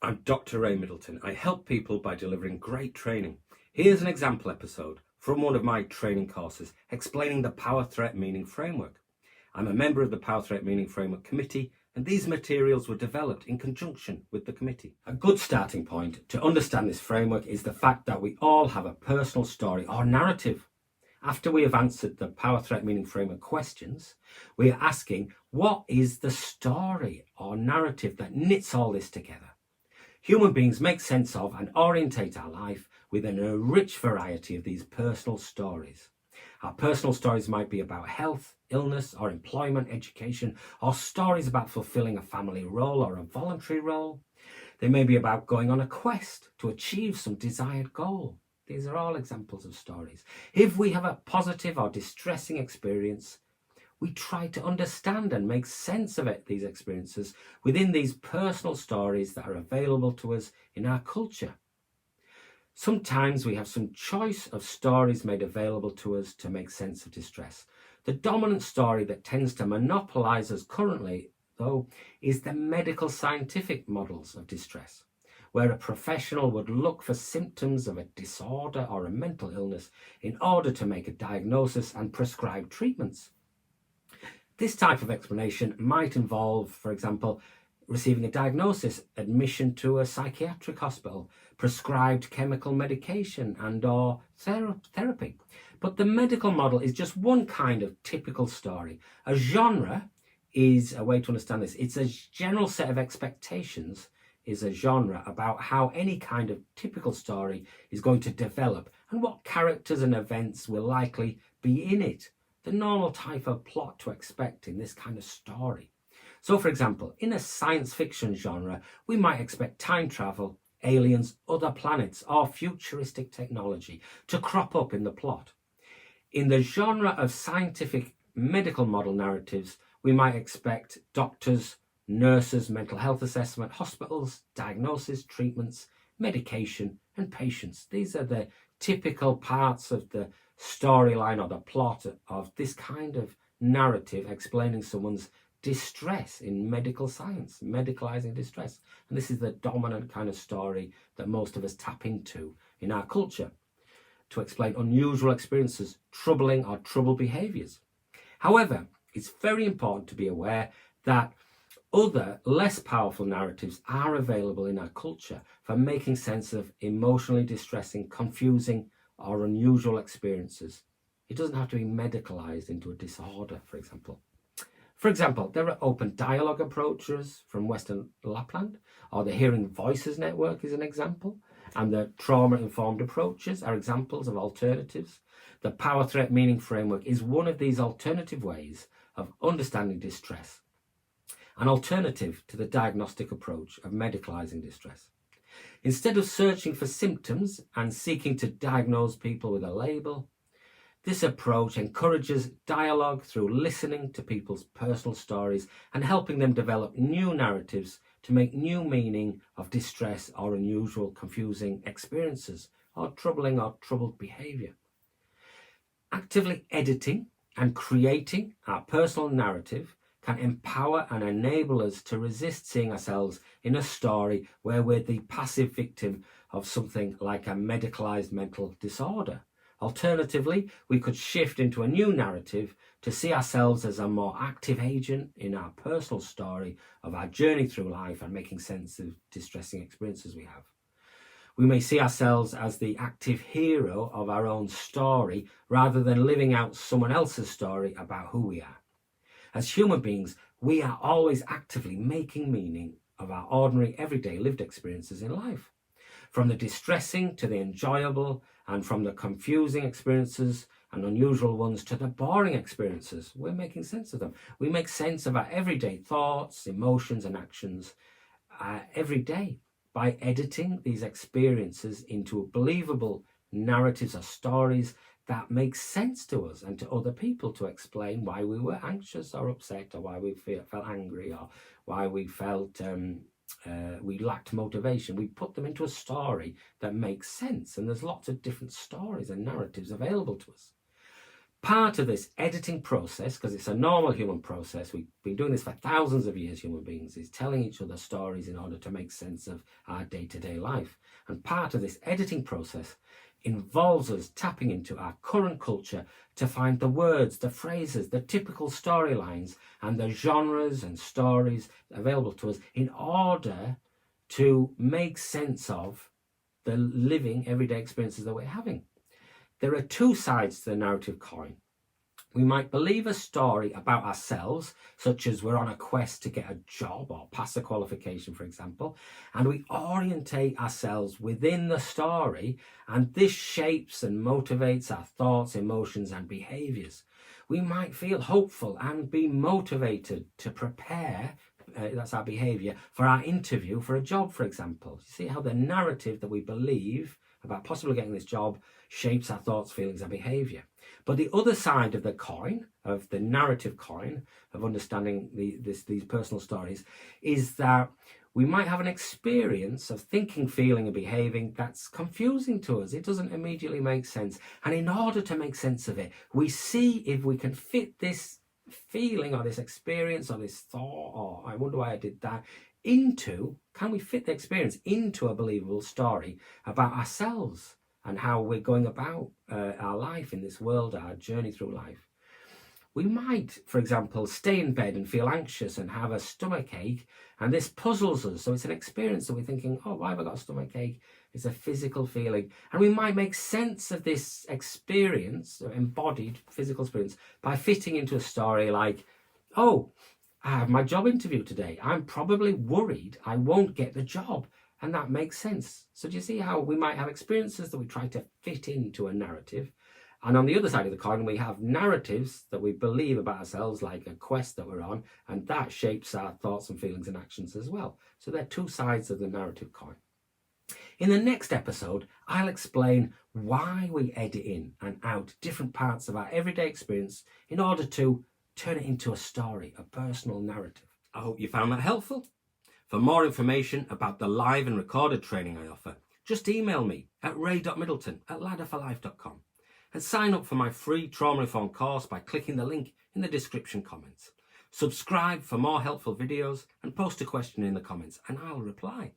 I'm Dr. Ray Middleton. I help people by delivering great training. Here's an example episode from one of my training courses explaining the Power Threat Meaning Framework. I'm a member of the Power Threat Meaning Framework Committee, and these materials were developed in conjunction with the committee. A good starting point to understand this framework is the fact that we all have a personal story or narrative. After we have answered the Power Threat Meaning Framework questions, we are asking, what is the story or narrative that knits all this together? Human beings make sense of and orientate our life within a rich variety of these personal stories. Our personal stories might be about health, illness, or employment, education, or stories about fulfilling a family role or a voluntary role. They may be about going on a quest to achieve some desired goal. These are all examples of stories. If we have a positive or distressing experience, we try to understand and make sense of these experiences within these personal stories that are available to us in our culture. Sometimes we have some choice of stories made available to us to make sense of distress. The dominant story that tends to monopolize us currently, though, is the medical scientific models of distress, where a professional would look for symptoms of a disorder or a mental illness in order to make a diagnosis and prescribe treatments. This type of explanation might involve, for example, receiving a diagnosis, admission to a psychiatric hospital, prescribed chemical medication and/or therapy. But the medical model is just one kind of typical story. A genre is a way to understand this. It's a general set of expectations, is a genre about how any kind of typical story is going to develop and what characters and events will likely be in it. The normal type of plot to expect in this kind of story. So, for example, in a science fiction genre, we might expect time travel, aliens, other planets, or futuristic technology to crop up in the plot. In the genre of scientific medical model narratives, we might expect doctors, nurses, mental health assessment, hospitals, diagnosis, treatments, medication, and patients. These are the typical parts of the storyline or the plot of this kind of narrative explaining someone's distress in medical science, medicalizing distress. And this is the dominant kind of story that most of us tap into in our culture to explain unusual experiences, troubling or troubled behaviors. However, it's very important to be aware that other, less powerful narratives are available in our culture for making sense of emotionally distressing, confusing, or unusual experiences. It doesn't have to be medicalized into a disorder, for example. For example, there are open dialogue approaches from Western Lapland, or the Hearing Voices Network is an example, and the trauma-informed approaches are examples of alternatives. The Power Threat Meaning Framework is one of these alternative ways of understanding distress, an alternative to the diagnostic approach of medicalizing distress. Instead of searching for symptoms and seeking to diagnose people with a label, this approach encourages dialogue through listening to people's personal stories and helping them develop new narratives to make new meaning of distress or unusual, confusing experiences or troubling or troubled behavior. Actively editing and creating our personal narrative can empower and enable us to resist seeing ourselves in a story where we're the passive victim of something like a medicalized mental disorder. Alternatively, we could shift into a new narrative to see ourselves as a more active agent in our personal story of our journey through life and making sense of distressing experiences we have. We may see ourselves as the active hero of our own story rather than living out someone else's story about who we are. As human beings, we are always actively making meaning of our ordinary, everyday lived experiences in life. From the distressing to the enjoyable, and from the confusing experiences and unusual ones to the boring experiences, we're making sense of them. We make sense of our everyday thoughts, emotions, and actions every day by editing these experiences into believable narratives or stories that make sense to us and to other people to explain why we were anxious or upset, or why we felt angry, or why we felt we lacked motivation. We put them into a story that makes sense, and there's lots of different stories and narratives available to us. Part of this editing process, because it's a normal human process, we've been doing this for thousands of years, human beings, is telling each other stories in order to make sense of our day-to-day life. And part of this editing process involves us tapping into our current culture to find the words, the phrases, the typical storylines, and the genres and stories available to us in order to make sense of the living everyday experiences that we're having. There are two sides to the narrative coin. We might believe a story about ourselves, such as we're on a quest to get a job or pass a qualification, for example, and we orientate ourselves within the story, and this shapes and motivates our thoughts, emotions, and behaviors. We might feel hopeful and be motivated to prepare, that's our behavior, for our interview for a job, for example. You see how the narrative that we believe about possibly getting this job shapes our thoughts, feelings, and behavior. But the other side of the coin, of the narrative coin, of understanding these personal stories, is that we might have an experience of thinking, feeling, and behaving that's confusing to us. It doesn't immediately make sense. And in order to make sense of it, we see if we can fit this feeling or this experience or this thought, or I wonder why I did that, can we fit the experience into a believable story about ourselves and how we're going about our life in this world, our journey through life. We might, for example, stay in bed and feel anxious and have a stomach ache, and this puzzles us. So it's an experience that we're thinking, oh, why have I got a stomach ache? It's a physical feeling. And we might make sense of this experience, embodied physical experience, by fitting into a story like, oh, I have my job interview today. I'm probably worried I won't get the job. And that makes sense. So do you see how we might have experiences that we try to fit into a narrative? And on the other side of the coin, we have narratives that we believe about ourselves, like a quest that we're on, and that shapes our thoughts and feelings and actions as well. So they're two sides of the narrative coin. In the next episode, I'll explain why we edit in and out different parts of our everyday experience in order to turn it into a story, a personal narrative. I hope you found that helpful. For more information about the live and recorded training I offer, just email me at ray.middleton@ladderforlife.com and sign up for my free trauma reform course by clicking the link in the description comments. Subscribe for more helpful videos and post a question in the comments and I'll reply.